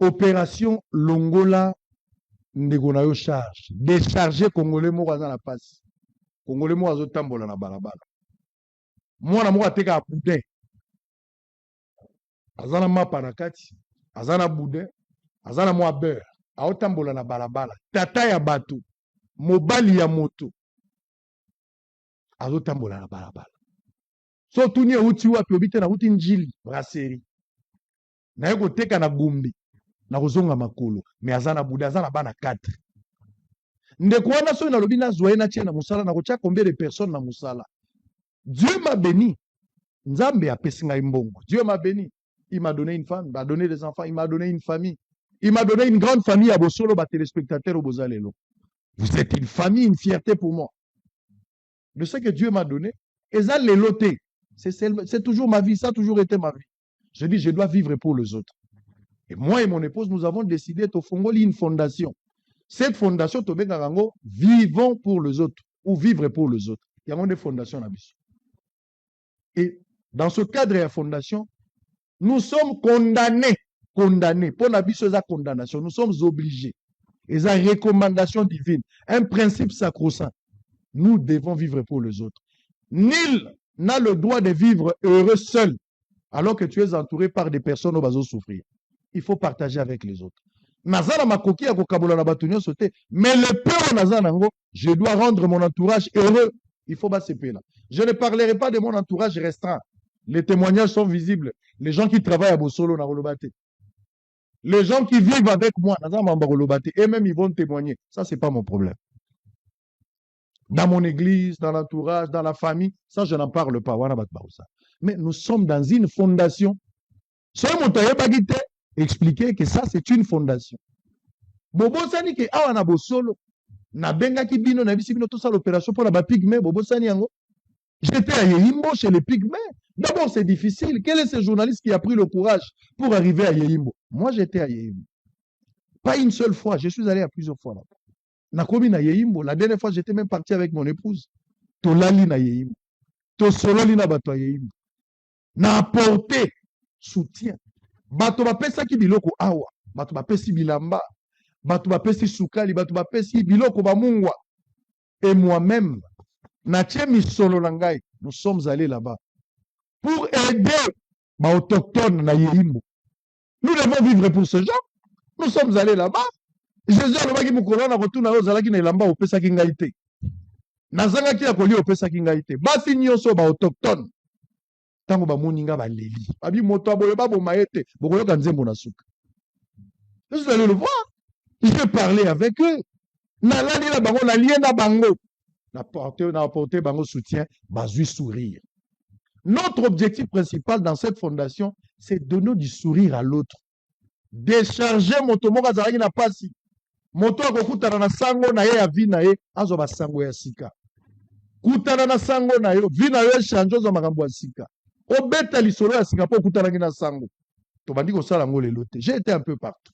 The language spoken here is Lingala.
opération Longola Ndegonayo charge. Décharger Congolais moko aza na passe. Congolais moko azotambola na balabala. Mwana moko ateka boudin. Azana mapa na kati, azana boudin, azana mwa beurre. Aotambola na balabala. Tata ya bato, mobali ya moto. Azotambola na balabala. So tuni uti wapi obite na uti njili brasserie. Na yeko teka na gumbi. Na kozonga makolo, mais azana boudin, azana bana 4. Ndeko wana so na lobi na zoye na tie na musala na kotia combien de personnes na musala. Dieu m'a béni. Nzambe apesi ngai mbongo. Dieu m'a béni. Il m'a donné une femme, il m'a donné des enfants, il m'a donné une famille. Il m'a donné une grande famille à Bosolo, ba téléspectateurs au Bozalelo. Vous êtes une famille, une fierté pour moi. De ce que Dieu m'a donné, et ça les lotés. C'est toujours ma vie, ça a toujours été ma vie. Je dis, je dois vivre pour les autres. Et moi et mon épouse, nous avons décidé de fonder une fondation. Cette fondation, vivons pour les autres, ou vivre pour les autres. Il y a des fondations à Bissau. Et dans ce cadre de la fondation, nous sommes condamnés. Pour la Bissau, la condamnation, nous sommes obligés. Et la recommandation divine, un principe sacro-saint. Nous devons vivre pour les autres. Nul n'a le droit de vivre heureux seul, alors que tu es entouré par des personnes qui vont souffrir. Il faut partager avec les autres. Nazana makoki ya kokabola na batunyo sauté, mais le peur nazana ngo, je dois rendre mon entourage heureux. Il faut pas se là. Je ne parlerai pas de mon entourage restreint. Les témoignages sont visibles. Les gens qui travaillent à Bosolo na Rolobate. Les gens qui vivent avec moi, nazana Rolobate, et même ils vont témoigner. Ça c'est pas mon problème. Dans mon église, dans l'entourage, dans la famille, ça je n'en parle pas. Mais nous sommes dans une fondation. Soyez mon taillé bagité. Expliquer que ça c'est une fondation. Bobo sani ke awa na Bosolo na benga ki bino na bisi bino tout ça l'opération pour la ba pygmée bobo sani yango. J'étais à Yehimbo chez les pygmées. D'abord c'est difficile. Quel est ce journaliste qui a pris le courage pour arriver à Yehimbo? Moi j'étais à Yehimbo. Pas une seule fois, je suis allé à plusieurs fois là-bas. Na komi na Yehimbo, la dernière fois j'étais même parti avec mon épouse. Tolali na Yehimbo. To sololi na bato Yehimbo. Na apporté soutien. Bato bapesa ki biloko awa, bato bapesi bilamba, bato bapesi sukali, bato bapesi biloko bamungwa. Et moi-même, natie misolo langai, nous sommes allés là-bas pour aider les autochtones na Yehimbo. Nous devons vivre pour ce genre. Nous sommes allés là-bas. Jésus a dit mukolo na retourna ozalaki na elamba opesa ki ngai te. Nazanga ki akoli opesa ki ngai te. Basi nyonso ba autochtones. Tango ba moninga ba leli. Abi moto aboye ba bomaete, bokoyoka nzembo na suka. Vous allez le voir. J'ai parlé avec eux. Na lali na bango na lié na bango. Na apporté bango soutien, bazui sourire. Notre objectif principal dans cette fondation, c'est de donner du sourire à l'autre. Décharger moto moko azalaki na pasi. Moto akokutana na sango na ye ya vi na ye, azo ba sango ya sika. Kutana na sango na yo, vi na yo change zo makambo ya sika. Obeta lisolo ya Singapour kutanaki na sango. Tobandi ko sala ngo lelo te. J'ai été un peu partout.